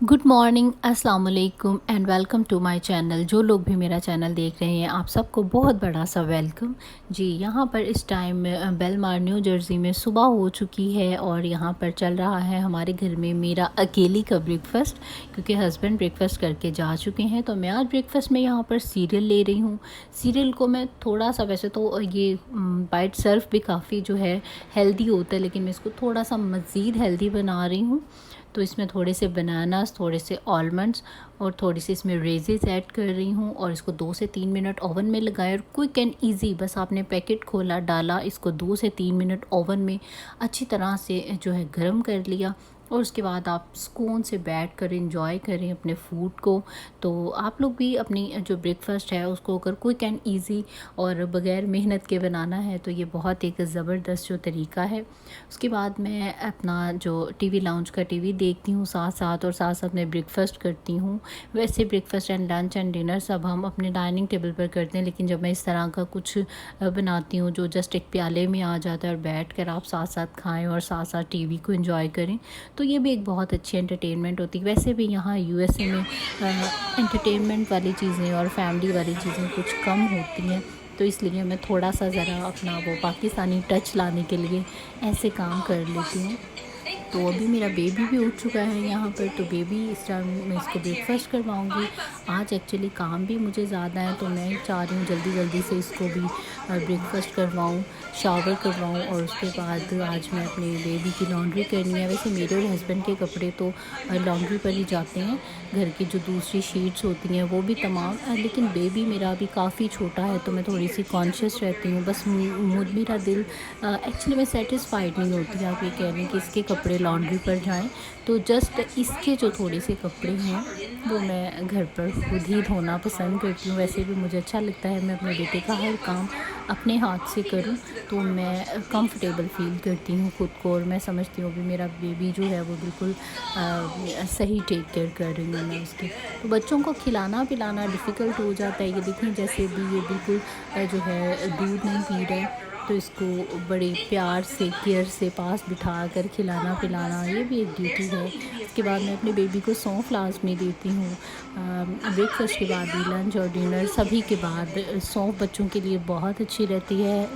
Good morning, अस्सलाम वालेकुम and welcome to my channel. जो लोग भी मेरा चैनल देख रहे हैं आप सबको बहुत बड़ा सा वेलकम जी। यहाँ पर इस टाइम बेलमार न्यू जर्सी में सुबह हो चुकी है और यहाँ पर चल रहा है हमारे घर में मेरा अकेली का ब्रेकफ़ास्ट, क्योंकि हस्बैंड ब्रेकफ़ास्ट करके जा चुके हैं। तो मैं आज ब्रेकफ़ास्ट में यहाँ पर सीरियल ले रही हूँ। सीरियल को मैं थोड़ा सा, वैसे तो ये बाइट सर्व भी काफ़ी जो है हेल्दी होता है, लेकिन मैं इसको थोड़ा सा मज़ीद हेल्दी बना रही हूँ। तो इसमें थोड़े से बनानास, थोड़े से आलमंड्स और थोड़ी सी इसमें रेज़िस ऐड कर रही हूँ और इसको 2 से 3 मिनट ओवन में लगाया। और क्विक एंड इजी, बस आपने पैकेट खोला, डाला, इसको 2 से 3 मिनट ओवन में अच्छी तरह से जो है गर्म कर लिया और उसके बाद आप सुकून से बैठ कर इंजॉय करें अपने फूड को। तो आप लोग भी अपनी जो ब्रेकफास्ट है उसको अगर क्विक एंड इजी और बग़ैर मेहनत के बनाना है तो ये बहुत एक ज़बरदस्त जो तरीका है। उसके बाद मैं अपना जो टीवी लाउंज का टीवी देखती हूँ साथ साथ, और साथ साथ मैं ब्रेकफास्ट करती हूँ। वैसे breakfast and lunch and dinner सब हम अपने डाइनिंग टेबल पर करते हैं, लेकिन जब मैं इस तरह का कुछ बनाती हूँ जो जस्ट एक प्याले में आ जाता है और बैठ कर आप साथ साथ खाएँ और साथ साथ टीवी को एंजॉय करें, तो ये भी एक बहुत अच्छी एंटरटेनमेंट होती है। वैसे भी यहाँ यूएसए में एंटरटेनमेंट वाली चीज़ें और फैमिली वाली चीज़ें कुछ कम होती हैं, तो इसलिए मैं थोड़ा सा ज़रा अपना वो पाकिस्तानी टच लाने के लिए ऐसे काम कर लेती हूँ। तो अभी मेरा बेबी भी उठ चुका है यहाँ पर, तो बेबी इस टाइम मैं इसको ब्रेकफास्ट करवाऊँगी। आज एक्चुअली काम भी मुझे ज़्यादा है, तो मैं चाह रही हूँ जल्दी जल्दी से इसको भी ब्रेकफास्ट करवाऊँ, शावर करवाऊँ और उसके बाद आज मैं अपने बेबी की लॉन्ड्री करनी है। वैसे मेरे और हस्बैंड के कपड़े तो लॉन्ड्री पर ही जाते हैं, घर की जो दूसरी शीट्स होती हैं वो भी तमाम, लेकिन बेबी मेरा अभी काफ़ी छोटा है तो मैं थोड़ी सी कॉन्शियस रहती हूँ। बस मेरा दिल एक्चुअली मैं सेटिस्फाइड नहीं होती आप ये कह रहे हैं कि इसके कपड़े लॉन्ड्री पर जाएं, तो जस्ट इसके जो थोड़े से कपड़े हैं वो मैं घर पर खुद ही धोना पसंद करती हूँ। वैसे भी मुझे अच्छा लगता है मैं अपने बेटे का हर काम अपने हाथ से करूँ, तो मैं कंफर्टेबल फ़ील करती हूँ खुद को, और मैं समझती हूँ भी मेरा बेबी जो है वो बिल्कुल सही टेक केयर कर रही हूँ मैं उसकी। तो बच्चों को खिलाना पिलाना डिफ़िकल्ट हो जाता है। ये देखें जैसे भी ये बिल्कुल जो है दूध नहीं पी रहा है, तो इसको बड़े प्यार से केयर से पास बिठा कर खिलाना पिलाना ये भी एक ड्यूटी है। उसके बाद मैं अपने बेबी को सौंफ लाज़मी देती हूँ ब्रेकफास्ट के बाद भी, लंच और डिनर सभी के बाद। सौंफ बच्चों के लिए बहुत अच्छी रहती है,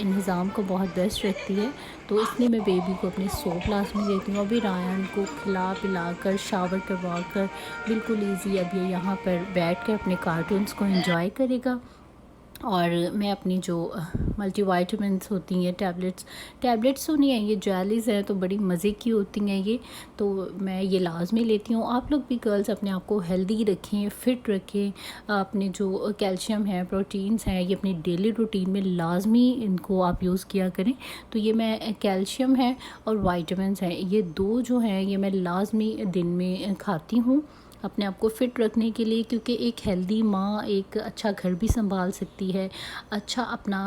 निज़ाम को बहुत बेस्ट रखती है, तो इसलिए मैं बेबी को अपनी सौंफ लाज़मी देती हूँ। अभी रायन को खिला पिला कर शावर करवा कर बिल्कुल ईज़ी अब ये यहाँ पर बैठ कर अपने कार्टून्स को एंजॉय करेगा। और मैं अपनी जो मल्टीवाइटामिन्स होती हैं, टैबलेट्स तो नहीं है, ये जेलीज़ हैं, तो बड़ी मज़े की होती हैं ये, तो मैं ये लाजमी लेती हूँ। आप लोग भी गर्ल्स अपने आप को हेल्दी रखें, फ़िट रखें, अपने जो कैल्शियम है, प्रोटीन्स हैं, ये अपनी डेली रूटीन में लाजमी इनको आप यूज़ किया करें। तो ये मैं कैल्शियम है और वाइटामिन्स हैं, ये दो जो हैं ये मैं लाजमी दिन में खाती हूँ अपने आप को फ़िट रखने के लिए, क्योंकि एक हेल्दी माँ एक अच्छा घर भी संभाल सकती है, अच्छा अपना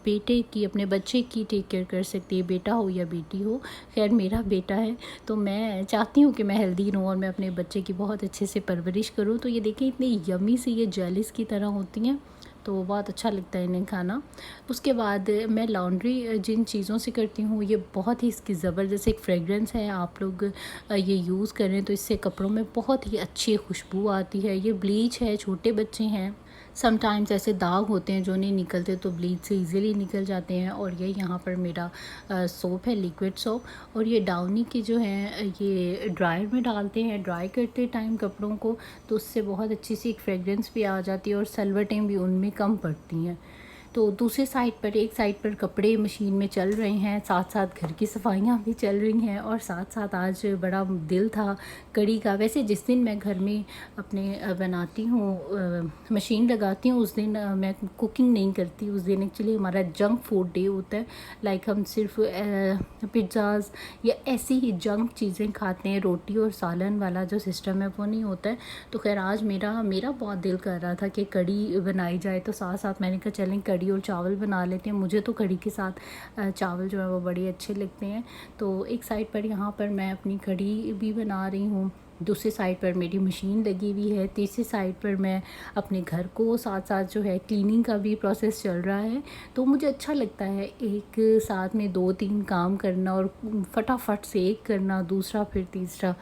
बेटे की, अपने बच्चे की टेक केयर कर सकती है, बेटा हो या बेटी हो। खैर मेरा बेटा है तो मैं चाहती हूँ कि मैं हेल्दी रहूँ और मैं अपने बच्चे की बहुत अच्छे से परवरिश करूँ। तो ये देखिए इतनी यम्मी सी ये जेलीस की तरह होती हैं, तो बहुत अच्छा लगता है इन्हें खाना। उसके बाद मैं लॉन्ड्री जिन चीज़ों से करती हूँ ये बहुत ही इसकी ज़बरदस्त एक फ्रेगरेंस है, आप लोग ये यूज़ करें तो इससे कपड़ों में बहुत ही अच्छी खुशबू आती है। ये ब्लीच है, छोटे बच्चे हैं, समटाइम्स ऐसे दाग होते हैं जो नहीं निकलते, तो ब्लीच से इजीली निकल जाते हैं। और ये यहाँ पर मेरा सोप है, लिक्विड सोप, और ये डाउनी के जो हैं ये ड्रायर में डालते हैं ड्राई करते टाइम कपड़ों को, तो उससे बहुत अच्छी सी एक फ्रेगरेंस भी आ जाती है और सलवटें भी उनमें कम पड़ती हैं। तो दूसरे साइड पर, एक साइड पर कपड़े मशीन में चल रहे हैं, साथ साथ घर की सफाइयाँ भी चल रही हैं, और साथ साथ आज बड़ा दिल था कड़ी का। वैसे जिस दिन मैं घर में अपने बनाती हूँ, मशीन लगाती हूँ, उस दिन मैं कुकिंग नहीं करती। उस दिन एक्चुअली हमारा जंक फूड डे होता है, लाइक हम सिर्फ पिज़्ज़ाज़ या ऐसी ही जंक चीज़ें खाते हैं, रोटी और सालन वाला जो सिस्टम है वो नहीं होता है। तो खैर आज मेरा बहुत दिल कर रहा था कि कड़ी बनाई जाए, तो साथ साथ मैंने कहा चलें कड़ी और चावल बना लेते हैं। मुझे तो कड़ी के साथ चावल जो है वो बड़े अच्छे लगते हैं। तो एक साइड पर यहाँ पर मैं अपनी कड़ी भी बना रही हूँ, दूसरी साइड पर मेरी मशीन लगी हुई है, तीसरी साइड पर मैं अपने घर को साथ साथ जो है क्लीनिंग का भी प्रोसेस चल रहा है। तो मुझे अच्छा लगता है एक साथ में 2-3 काम करना और फटाफट से एक करना, दूसरा फिर तीसरा।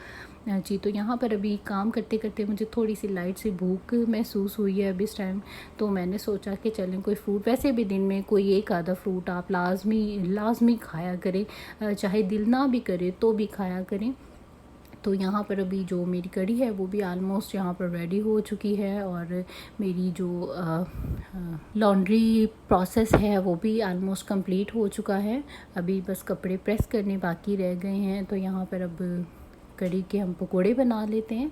जी, तो यहाँ पर अभी काम करते करते मुझे थोड़ी सी लाइट सी भूख महसूस हुई है अभी इस टाइम। तो मैंने सोचा कि चलें कोई फ्रूट, वैसे भी दिन में कोई एक आधा फ्रूट आप लाजमी खाया करें, चाहे दिल ना भी करे तो भी खाया करें। तो यहाँ पर अभी जो मेरी कढ़ी है वो भी आलमोस्ट यहाँ पर रेडी हो चुकी है, और मेरी जो लॉन्ड्री प्रोसेस है वो भी आलमोस्ट कंप्लीट हो चुका है। अभी बस कपड़े प्रेस करने बाकी रह गए हैं। तो यहाँ पर अब कढ़ी के हम पकोड़े बना लेते हैं।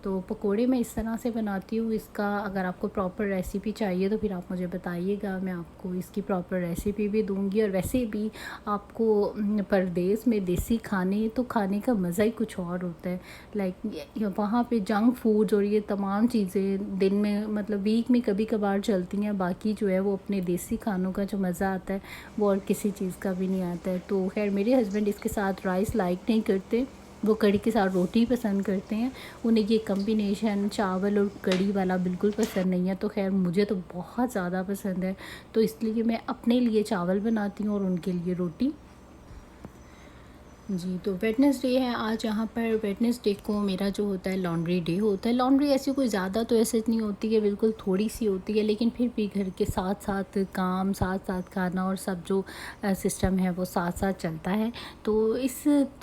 तो पकोड़े मैं इस तरह से बनाती हूँ, इसका अगर आपको प्रॉपर रेसिपी चाहिए तो फिर आप मुझे बताइएगा, मैं आपको इसकी प्रॉपर रेसिपी भी दूंगी। और वैसे भी आपको परदेश में देसी खाने तो खाने का मज़ा ही कुछ और होता है। लाइक वहाँ पे जंक फूड्स और ये तमाम चीज़ें दिन में मतलब वीक में कभी कभार चलती हैं, बाकी जो है वो अपने देसी खानों का जो मज़ा आता है वो और किसी चीज़ का भी नहीं आता है। तो खैर मेरे हस्बैंड इसके साथ राइस लाइक नहीं करते, वो कढ़ी के साथ रोटी पसंद करते हैं। उन्हें ये कम्बिनेशन चावल और कढ़ी वाला बिल्कुल पसंद नहीं है। तो खैर मुझे तो बहुत ज़्यादा पसंद है, तो इसलिए मैं अपने लिए चावल बनाती हूँ और उनके लिए रोटी। जी, तो वेडनेसडे है आज। यहाँ पर वेडनेसडे को मेरा जो होता है लॉन्ड्री डे होता है। लॉन्ड्री ऐसी कोई ज़्यादा तो ऐसे नहीं होती है, बिल्कुल थोड़ी सी होती है, लेकिन फिर भी घर के साथ साथ काम, साथ साथ खाना और सब जो सिस्टम है वो साथ साथ चलता है। तो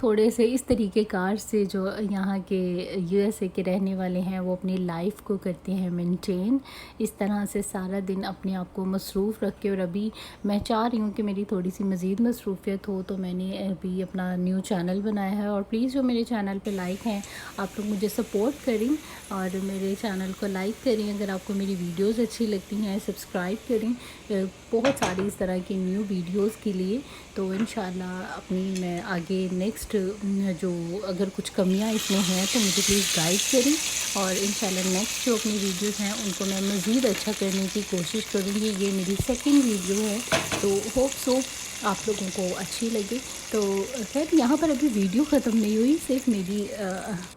थोड़े से इस तरीके कार से जो यहाँ के यूएसए के रहने वाले हैं वो अपनी लाइफ को करते हैं मेंटेन, इस तरह से सारा दिन अपने आप को मसरूफ़ रख के। और अभी मैं चाह रही हूँ कि मेरी थोड़ी सी मज़ीद मसरूफ़ियत हो, तो मैंने अभी अपना न्यू चैनल बनाया है। और प्लीज़ जो मेरे चैनल पे लाइक हैं आप लोग मुझे सपोर्ट करें और मेरे चैनल को लाइक करें। अगर आपको मेरी वीडियोस अच्छी लगती हैं सब्सक्राइब करें बहुत सारी इस तरह की न्यू वीडियोस के लिए। तो इंशाल्लाह अपनी मैं आगे नेक्स्ट जो अगर कुछ कमियां इसमें हैं तो मुझे प्लीज़ गाइड करें, और इंशाल्लाह नेक्स्ट जो अपनी वीडियोस हैं उनको मैं मज़ीद अच्छा करने की कोशिश करूँगी। ये मेरी सेकंड वीडियो है, तो होप सो आप लोगों को अच्छी लगे। तो खैर यहाँ पर अभी वीडियो ख़त्म नहीं हुई, सिर्फ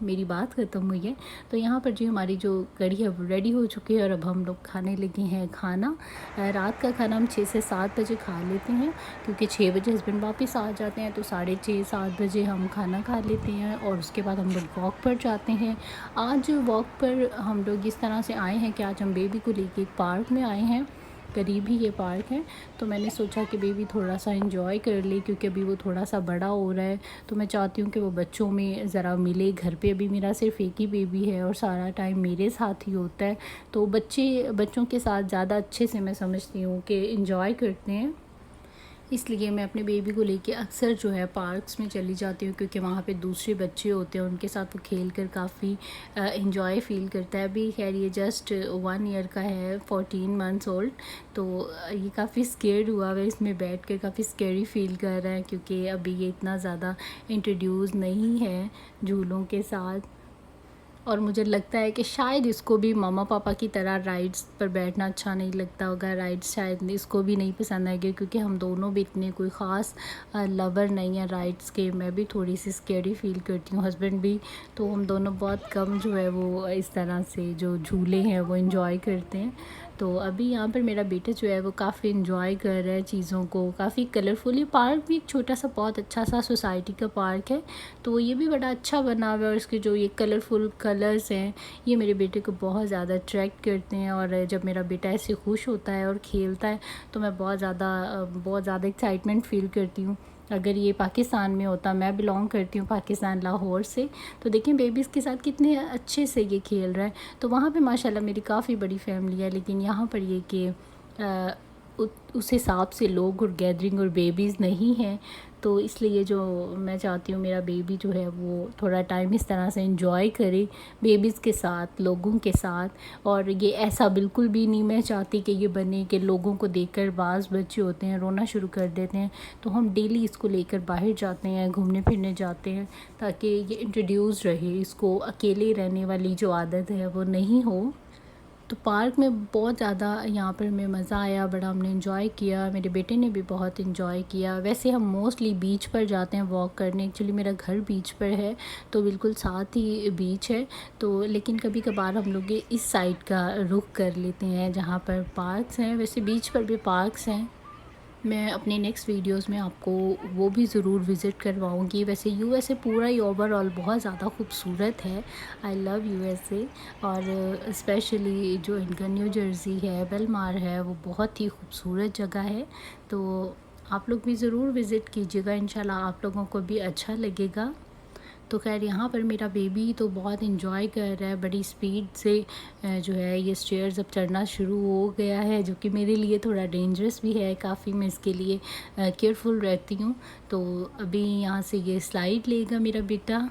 मेरी बात ख़त्म हुई है। तो यहाँ पर जी हमारी जो कढ़ी है वो रेडी हो चुकी है, और अब हम लोग खाने लगे हैं खाना। रात का खाना हम 6 से 7 बजे खा लेते हैं, क्योंकि 6 बजे हस्बैंड वापस आ जाते हैं, तो 6:30-7 बजे हम खाना खा लेते हैं। और उसके बाद हम लोग वॉक पर जाते हैं। आज वॉक पर हम लोग इस तरह से आए हैं कि आज हम बेबी को लेके एक पार्क में आए हैं, करीब ही ये पार्क है। तो मैंने सोचा कि बेबी थोड़ा सा एंजॉय कर ले, क्योंकि अभी वो थोड़ा सा बड़ा हो रहा है। तो मैं चाहती हूँ कि वो बच्चों में ज़रा मिले। घर पे अभी मेरा सिर्फ एक ही बेबी है और सारा टाइम मेरे साथ ही होता है, तो बच्चों के साथ ज़्यादा अच्छे से मैं समझती हूँ कि एंजॉय करते हैं। इसलिए मैं अपने बेबी को लेके अक्सर जो है पार्क्स में चली जाती हूँ, क्योंकि वहाँ पे दूसरे बच्चे होते हैं, उनके साथ वो खेल कर काफ़ी इंजॉय फ़ील करता है। अभी खैर ये जस्ट 1 ईयर का है, 14 मंथ्स ओल्ड। तो ये काफ़ी स्केर्ड हुआ है, इसमें बैठ कर काफ़ी स्केरी फ़ील कर रहा है, क्योंकि अभी ये इतना ज़्यादा इंट्रोड्यूस नहीं है झूलों के साथ। और मुझे लगता है कि शायद इसको भी मामा पापा की तरह राइड्स पर बैठना अच्छा नहीं लगता होगा। राइड्स शायद इसको भी नहीं पसंद आएगी, क्योंकि हम दोनों भी इतने कोई ख़ास लवर नहीं है राइड्स के। मैं भी थोड़ी सी स्कैरी फ़ील करती हूँ, हस्बैंड भी। तो हम दोनों बहुत कम जो है वो इस तरह से जो झूले हैं वो इन्जॉय करते हैं। तो अभी यहाँ पर मेरा बेटा जो है वो काफ़ी इन्जॉय कर रहा है चीज़ों को, काफ़ी कलरफुल। ये पार्क भी एक छोटा सा बहुत अच्छा सा सोसाइटी का पार्क है, तो ये भी बड़ा अच्छा बना हुआ है। और इसके जो ये कलरफुल कलर्स हैं ये मेरे बेटे को बहुत ज़्यादा अट्रैक्ट करते हैं। और जब मेरा बेटा ऐसे खुश होता है और खेलता है तो मैं बहुत ज़्यादा एक्साइटमेंट फ़ील करती हूँ। अगर ये पाकिस्तान में होता, मैं बिलोंग करती हूँ पाकिस्तान लाहौर से, तो देखें बेबीज़ के साथ कितने अच्छे से ये खेल रहा है। तो वहाँ पे माशाल्लाह मेरी काफ़ी बड़ी फैमिली है, लेकिन यहाँ पर ये कि उस हिसाब से लोग और गैदरिंग और बेबीज़ नहीं हैं। तो इसलिए जो मैं चाहती हूँ मेरा बेबी जो है वो थोड़ा टाइम इस तरह से एंजॉय करे बेबीज़ के साथ, लोगों के साथ। और ये ऐसा बिल्कुल भी नहीं मैं चाहती कि ये बने कि लोगों को देखकर बाज़ बच्चे होते हैं रोना शुरू कर देते हैं। तो हम डेली इसको लेकर बाहर जाते हैं, घूमने फिरने जाते हैं, ताकि ये इंट्रोड्यूस रहे, इसको अकेले रहने वाली जो आदत है वो नहीं हो। तो पार्क में बहुत ज़्यादा यहाँ पर हमें मज़ा आया, बड़ा हमने एंजॉय किया, मेरे बेटे ने भी बहुत एंजॉय किया। वैसे हम मोस्टली बीच पर जाते हैं वॉक करने, एक्चुअली मेरा घर बीच पर है तो बिल्कुल साथ ही बीच है। तो लेकिन कभी कभार हम लोग इस साइड का रुख कर लेते हैं जहाँ पर पार्क्स हैं। वैसे बीच पर भी पार्क्स हैं। मैं अपने नेक्स्ट वीडियोस में आपको वो भी ज़रूर विज़िट करवाऊँगी। वैसे यूएसए पूरा ही ओवरऑल बहुत ज़्यादा खूबसूरत है। I love USA. और स्पेशली जो इनका न्यू जर्सी है, बेलमार है, वो बहुत ही खूबसूरत जगह है। तो आप लोग भी ज़रूर विज़िट कीजिएगा, इंशाल्लाह आप लोगों को भी अच्छा लगेगा। तो खैर यहाँ पर मेरा बेबी तो बहुत इन्जॉय कर रहा है, बड़ी स्पीड से जो है ये स्टेयर्स अब चढ़ना शुरू हो गया है, जो कि मेरे लिए थोड़ा डेंजरस भी है काफ़ी। मैं इसके लिए केयरफुल रहती हूँ। तो अभी यहाँ से ये स्लाइड लेगा मेरा बेटा।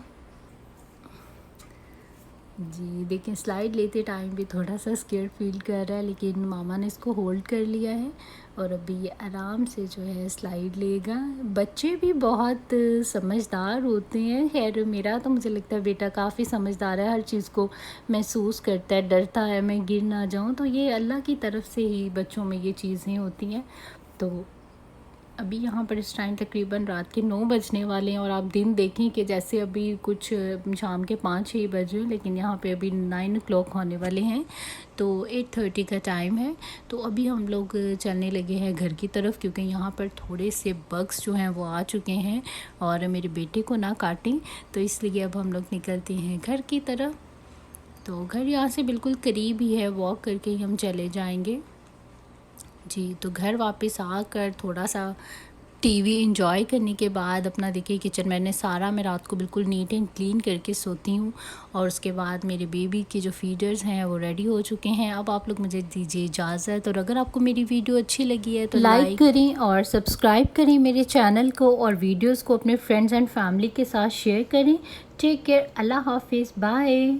जी देखिए, स्लाइड लेते टाइम भी थोड़ा सा स्केयर फील कर रहा है, लेकिन मामा ने इसको होल्ड कर लिया है और अभी ये आराम से जो है स्लाइड लेगा। बच्चे भी बहुत समझदार होते हैं। खैर मेरा तो मुझे लगता है बेटा काफ़ी समझदार है, हर चीज़ को महसूस करता है, डरता है मैं गिर ना जाऊँ। तो ये अल्लाह की तरफ से ही बच्चों में ये चीज़ें होती हैं। तो अभी यहाँ पर इस टाइम तकरीबन रात के 9 बजने वाले हैं और आप दिन देखें कि जैसे अभी कुछ शाम के 5-6 बजे, लेकिन यहाँ पे अभी 9 o'clock होने वाले हैं। तो 8:30 का टाइम है। तो अभी हम लोग चलने लगे हैं घर की तरफ, क्योंकि यहाँ पर थोड़े से बग्स जो हैं वो आ चुके हैं और मेरे बेटे को ना काटें, तो इसलिए अब हम लोग निकलते हैं घर की तरफ। तो घर यहाँ से बिल्कुल करीब ही है, वॉक करके ही हम चले जाएंगे। जी तो घर वापस आकर थोड़ा सा टीवी एंजॉय करने के बाद अपना देखिए किचन मैंने सारा, मैं रात को बिल्कुल नीट एंड क्लीन करके सोती हूँ। और उसके बाद मेरे बेबी के जो फीडर्स हैं वो रेडी हो चुके हैं। अब आप लोग मुझे दीजिए इजाज़त, और अगर आपको मेरी वीडियो अच्छी लगी है तो लाइक करें और सब्सक्राइब करें मेरे चैनल को, और वीडियोज़ को अपने फ्रेंड्स एंड फैमिली के साथ शेयर करें। टेक केयर, अल्लाह हाफिज़, बाय।